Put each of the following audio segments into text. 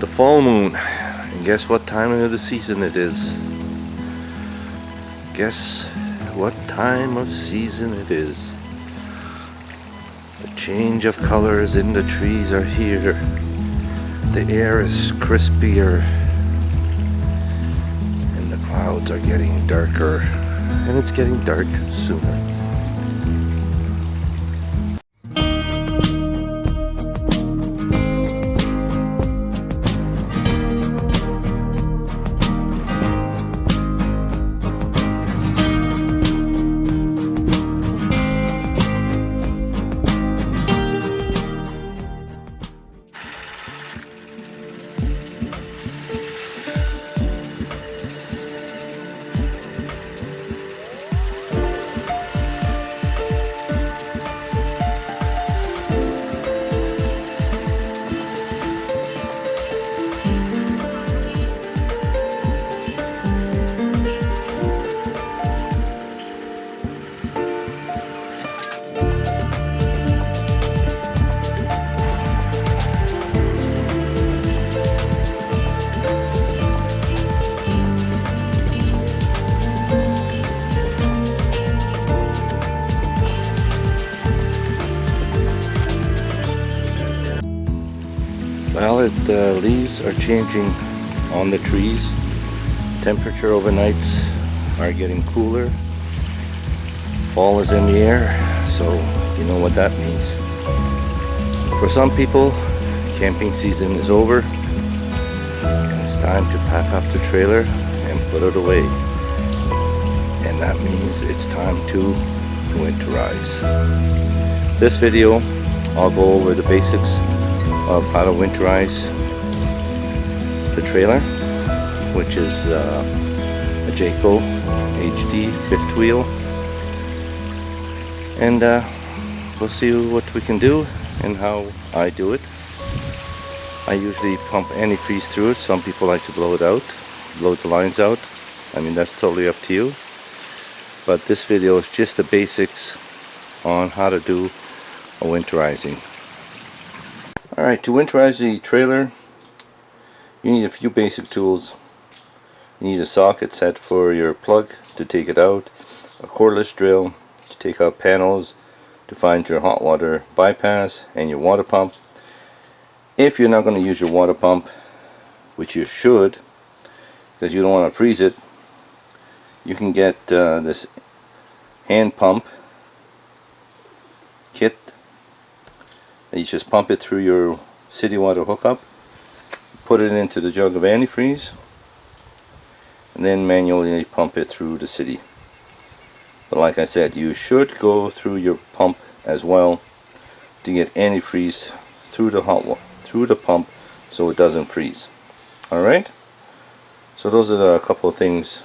the full moon, and guess what time of the season it is? Guess what time of season it is? The change of colors in the trees are here. The air is crispier, and the clouds are getting darker, and it's getting dark sooner. Well, the leaves are changing on the trees. Temperature overnights are getting cooler. Fall is in the air, so you know what that means. For some people, camping season is over, and it's time to pack up the trailer and put it away. And that means it's time to winterize. This video, I'll go over the basics of how to winterize the trailer, which is a Jayco HD fifth wheel, and we'll see what we can do and how I do it. I usually pump antifreeze through it. Some people like to blow it out, blow the lines out. I mean, that's totally up to you, but this video is just the basics on how to do a winterizing. Alright, to winterize the trailer, you need a few basic tools. You need a socket set for your plug to take it out, a cordless drill to take out panels, to find your hot water bypass, and your water pump. If you're not going to use your water pump, which you should, because you don't want to freeze it, you can get this hand pump kit. You just pump it through your city water hookup, put it into the jug of antifreeze, and then manually pump it through the city. But like I said, you should go through your pump as well to get antifreeze through the hot water, through the pump, so it doesn't freeze. Alright? So those are a couple of things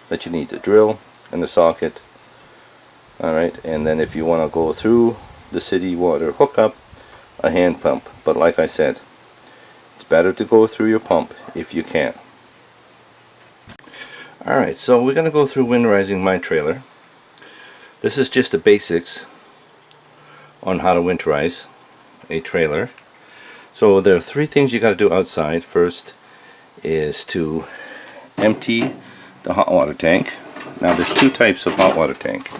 that you need: the drill and the socket. Alright, and then if you want to go through the city water hookup, a hand pump. But like I said, it's better to go through your pump if you can. Alright, so we're going to go through winterizing my trailer. This is just the basics on how to winterize a trailer. So there are three things you got to do outside. First is to empty the hot water tank. Now there's two types of hot water tank.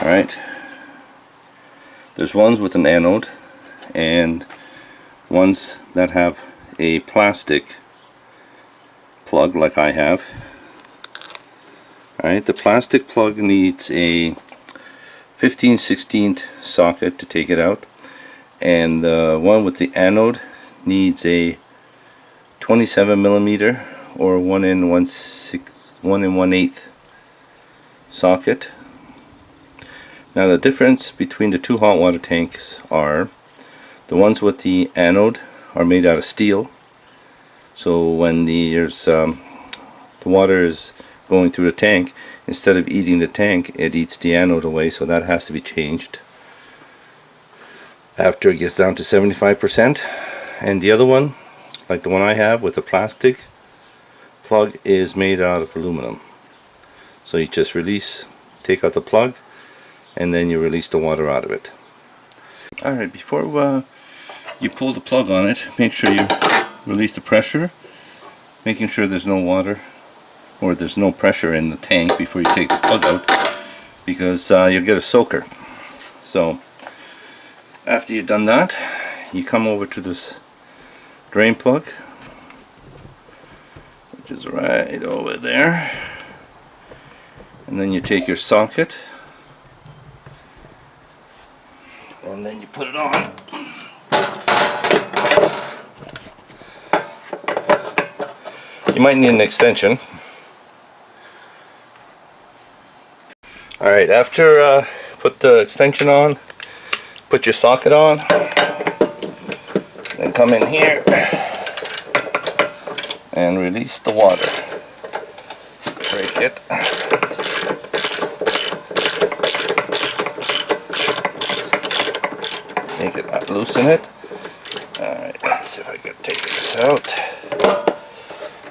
Alright, there's ones with an anode and ones that have a plastic plug like I have. Alright, the plastic plug needs a 15/16 socket to take it out, and the one with the anode needs a 27mm or 1 1/8 socket. Now the difference between the two hot water tanks are the ones with the anode are made out of steel, so when the water is going through the tank, instead of eating the tank, it eats the anode away, so that has to be changed after it gets down to 75%. And the other one, like the one I have with the plastic plug, is made out of aluminum. So you just take out the plug, and then you release the water out of it. Alright, before you pull the plug on it, make sure you release the pressure, making sure there's no water or there's no pressure in the tank before you take the plug out, because you'll get a soaker. So after you've done that, you come over to this drain plug, which is right over there, and then you take your socket and then you put it on. You might need an extension. Alright, after put the extension on, put your socket on, then come in here and release the water. Break it. Take it out, loosen it. Alright, let's see if I can take this out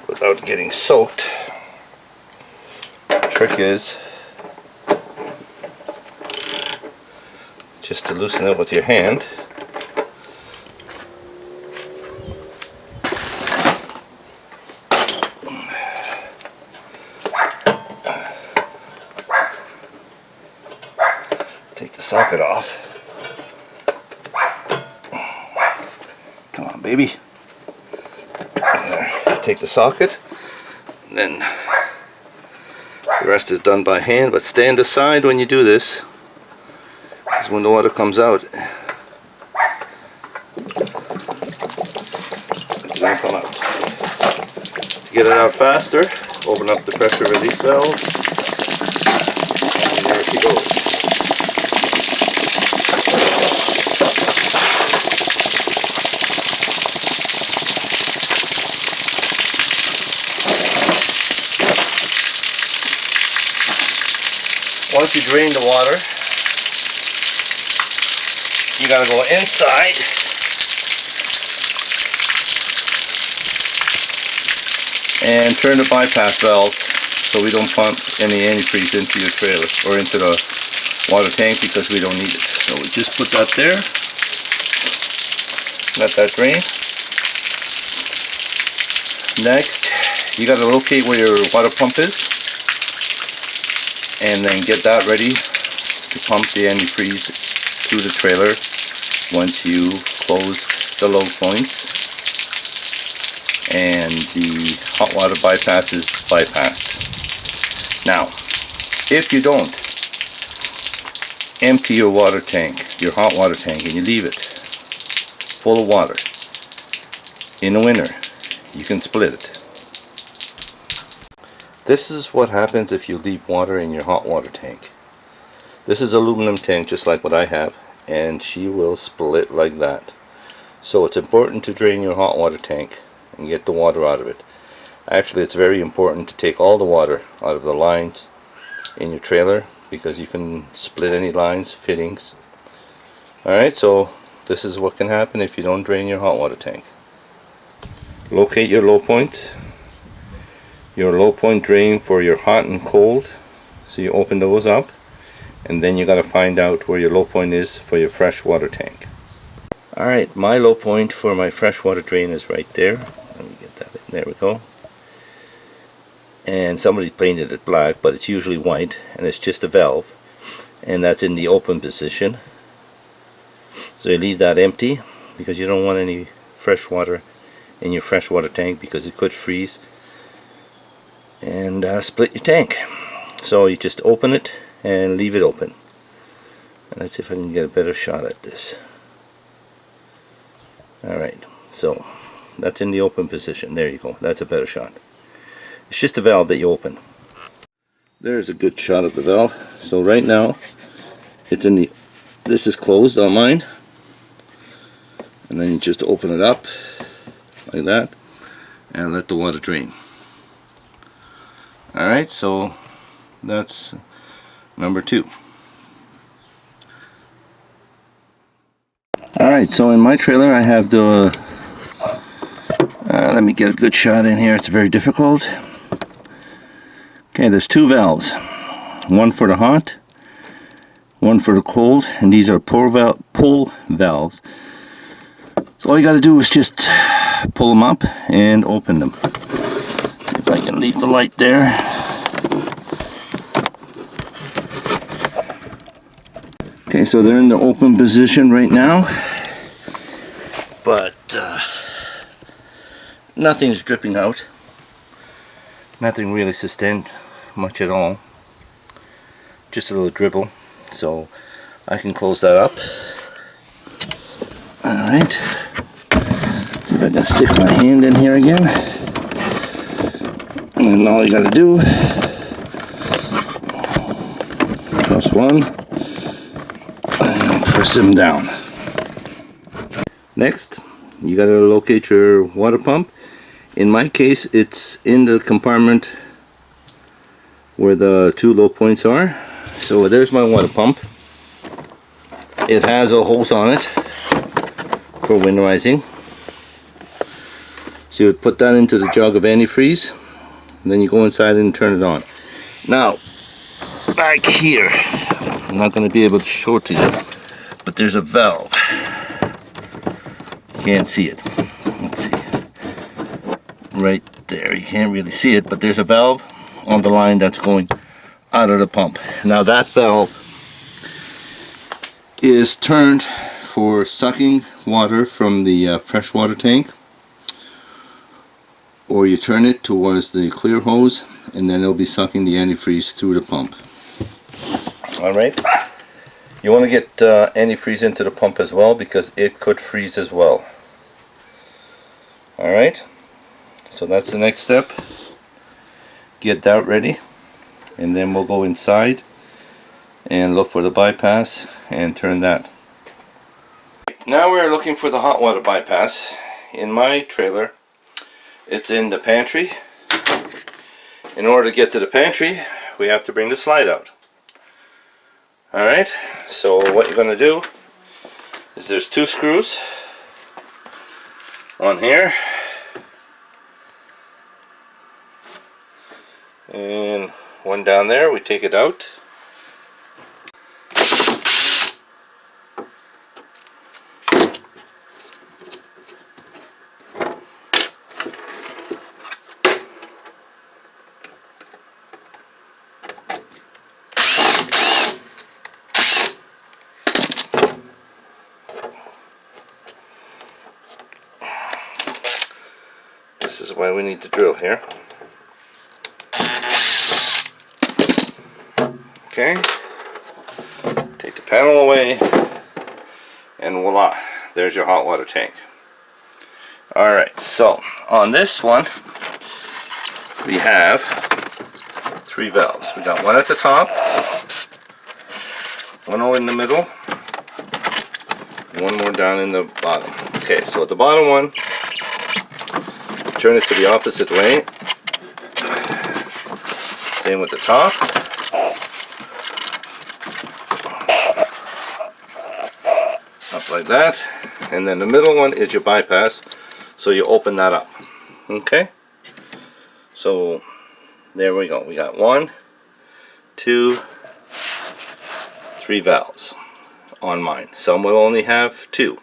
without getting soaked. The trick is just to loosen it with your hand. Take the socket off. Come on, baby. There. Take the socket, and then the rest is done by hand, but stand aside when you do this, because when the water comes out, it's going to come out. To get it out faster, open up the pressure release valve, and there she goes. Once you drain the water, you gotta go inside and turn the bypass valve so we don't pump any antifreeze into your trailer or into the water tank, because we don't need it. So we just put that there, let that drain. Next, you gotta locate where your water pump is, and then get that ready to pump the antifreeze through the trailer once you close the load points and the hot water bypass is bypassed. Now, if you don't empty your water tank, your hot water tank, and you leave it full of water in the winter, you can split it. This is what happens if you leave water in your hot water tank. This is an aluminum tank just like what I have, and she will split like that. So it's important to drain your hot water tank and get the water out of it. Actually, it's very important to take all the water out of the lines in your trailer, because you can split any lines, fittings. Alright, so this is what can happen if you don't drain your hot water tank. Locate your low points. Your low point drain for your hot and cold, so you open those up, and then you got to find out where your low point is for your fresh water tank. Alright, my low point for my fresh water drain is right there. Let me get that in. There we go. And somebody painted it black, but it's usually white, and it's just a valve, and that's in the open position. So you leave that empty, because you don't want any fresh water in your fresh water tank, because it could freeze and split your tank. So you just open it and leave it open. And let's see if I can get a better shot at this. Alright, so that's in the open position. There you go, that's a better shot. It's just a valve that you open. There's a good shot of the valve. So right now it's in the, this is closed on mine, and then you just open it up like that and let the water drain. Alright, so that's number 2. Alright, so in my trailer I have the, let me get a good shot in here, it's very difficult. Okay, there's 2 valves. One for the hot, one for the cold, and these are pull valves. So all you got to do is just pull them up and open them. See if I can leave the light there. Okay, so they're in the open position right now, but nothing's dripping out. Nothing really sustained much at all. Just a little dribble, so I can close that up. Alright, see if I can stick my hand in here again. And then all you gotta do, press one, and press them down. Next, you gotta locate your water pump. In my case, it's in the compartment where the two low points are. So there's my water pump. It has a hose on it for winterizing. So you would put that into the jug of antifreeze, and then you go inside and turn it on. Now, back here, I'm not going to be able to show it to you, but there's a valve. Can't see it. Let's see. Right there, you can't really see it, but there's a valve on the line that's going out of the pump. Now that valve is turned for sucking water from the freshwater tank, or you turn it towards the clear hose and then it'll be sucking the antifreeze through the pump. Alright, you want to get antifreeze into the pump as well because it could freeze as well. Alright, so that's the next step. Get that ready, and then we'll go inside and look for the bypass and turn that. Now we're looking for the hot water bypass. In my trailer, it's in the pantry. In order to get to the pantry, we have to bring the slide out. Alright, so what you're going to do is there's two screws on here, and one down there. We take it out. This is why we need to drill here. Okay, take the panel away, and voila, there's your hot water tank. Alright, so on this one we have three valves. We got one at the top, one over in the middle, one more down in the bottom. Okay, so at the bottom one, turn it to the opposite way. Same with the top. Up like that. And then the middle one is your bypass. So you open that up. Okay? So there we go. We got 1, 2, 3 valves on mine. Some will only have 2.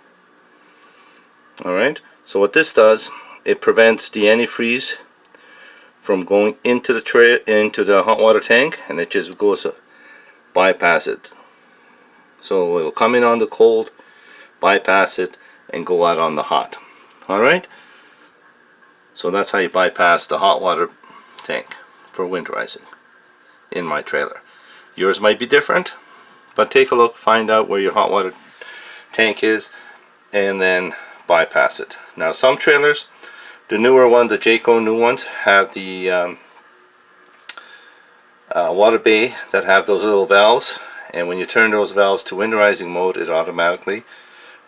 Alright? So what this does, it prevents the antifreeze from going into the tray, into the hot water tank, and it just goes to bypass it. So it will come in on the cold, bypass it, and go out on the hot. Alright? So that's how you bypass the hot water tank for winterizing in my trailer. Yours might be different, but take a look, find out where your hot water tank is, and then bypass it. Now some trailers, the newer ones, the Jayco new ones, have the water bay that have those little valves, and when you turn those valves to winterizing mode, it automatically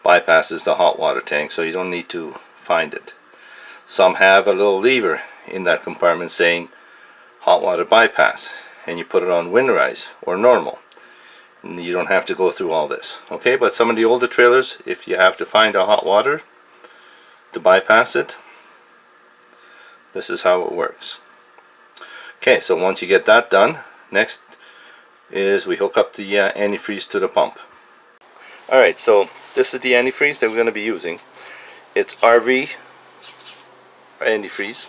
bypasses the hot water tank, so you don't need to find it. Some have a little lever in that compartment saying hot water bypass, and you put it on winterize or normal, and you don't have to go through all this. Okay, but some of the older trailers, if you have to find a hot water to bypass it, this is how it works. Okay, so once you get that done, next is we hook up the antifreeze to the pump. Alright, so this is the antifreeze that we're going to be using. It's RV or antifreeze,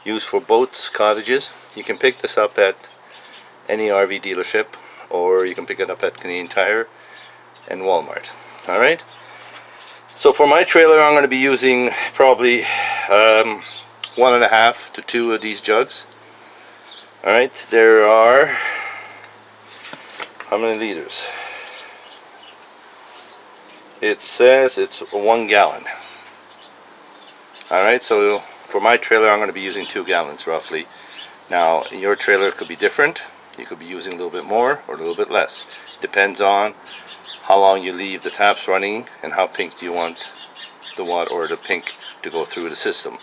used for boats, cottages. You can pick this up at any RV dealership, or you can pick it up at Canadian Tire and Walmart. Alright, so for my trailer I'm going to be using probably 1.5 to 2 of these jugs. Alright, there are, how many liters? It says it's 1 gallon. Alright, so for my trailer I'm going to be using 2 gallons roughly. Now your trailer could be different. You could be using a little bit more or a little bit less. Depends on how long you leave the taps running and how pink do you want the water or the pink to go through the system.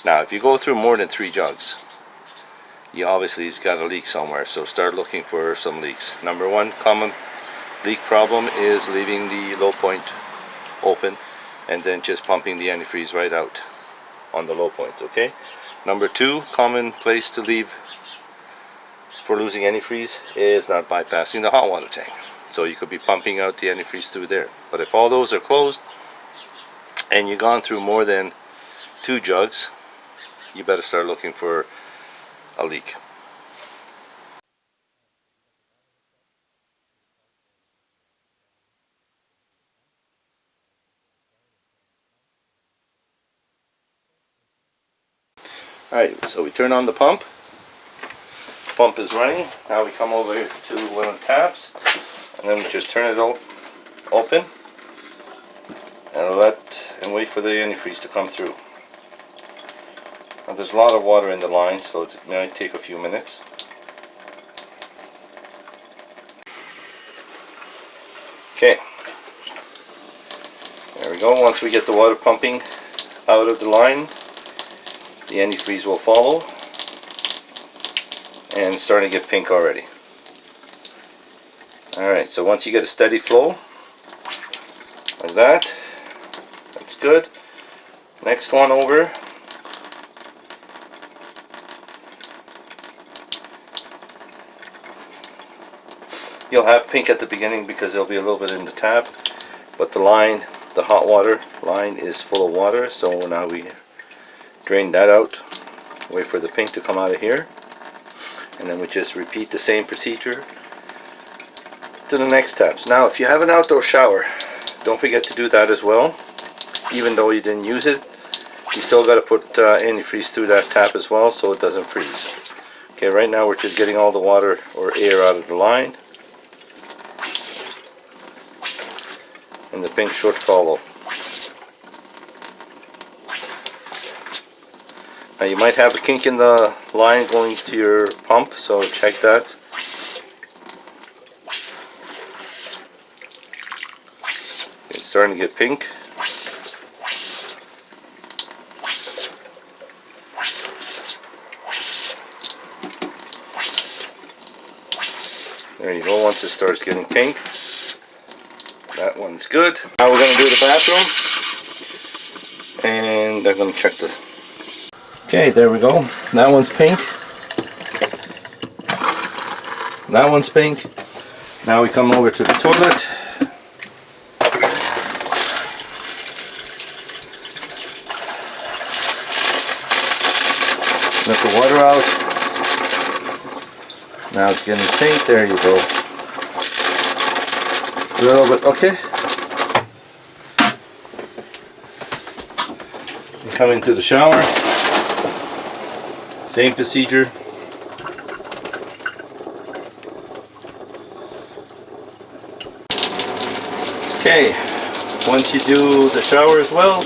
Now if you go through more than 3 jugs, you obviously has got a leak somewhere, so start looking for some leaks. Number one common leak problem is leaving the low point open and then just pumping the antifreeze right out on the low points. Okay. Number two common place to leave for losing antifreeze is not bypassing the hot water tank. So you could be pumping out the antifreeze through there. But if all those are closed and you've gone through more than 2 jugs, you better start looking for a leak. Alright, so we turn on the pump. Pump is running. Now we come over here to one of the taps and then we just turn it open and wait for the antifreeze to come through. Now there's a lot of water in the line, so it might take a few minutes. Okay, there we go. Once we get the water pumping out of the line, the antifreeze will follow and it's starting to get pink already. Alright, so once you get a steady flow like that, that's good. Next one over. You'll have pink at the beginning because there'll be a little bit in the tap, but the line, the hot water line is full of water, so now we drain that out, wait for the pink to come out of here, and then we just repeat the same procedure to the next taps. Now if you have an outdoor shower, don't forget to do that as well. Even though you didn't use it, you still got to put antifreeze through that tap as well so it doesn't freeze. Okay, right now we're just getting all the water or air out of the line, and the pink should follow. Now you might have a kink in the line going to your pump, so check that. It's starting to get pink. There you go, once it starts getting pink, that one's good. Now we're going to do the bathroom, and I'm going to check the... Okay, there we go. That one's pink. That one's pink. Now we come over to the toilet. Let the water out. Now it's getting pink. There you go. A little bit, okay. You come into the shower. Same procedure. Okay, once you do the shower as well,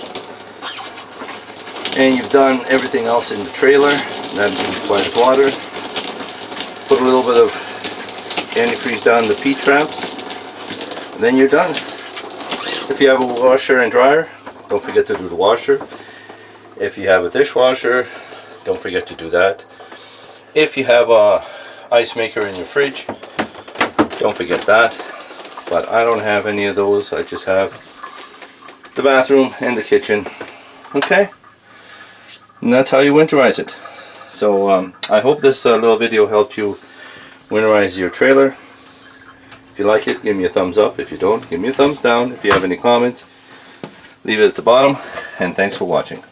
and you've done everything else in the trailer, that means quite water, put a little bit of antifreeze down the P-traps, and then you're done. If you have a washer and dryer, don't forget to do the washer. If you have a dishwasher, don't forget to do that. If you have a ice maker in your fridge, don't forget that. But I don't have any of those. I just have the bathroom and the kitchen. Okay, and that's how you winterize it. So I hope this little video helped you winterize your trailer. If you like it, give me a thumbs up. If you don't, give me a thumbs down. If you have any comments, leave it at the bottom. and thanks for watching.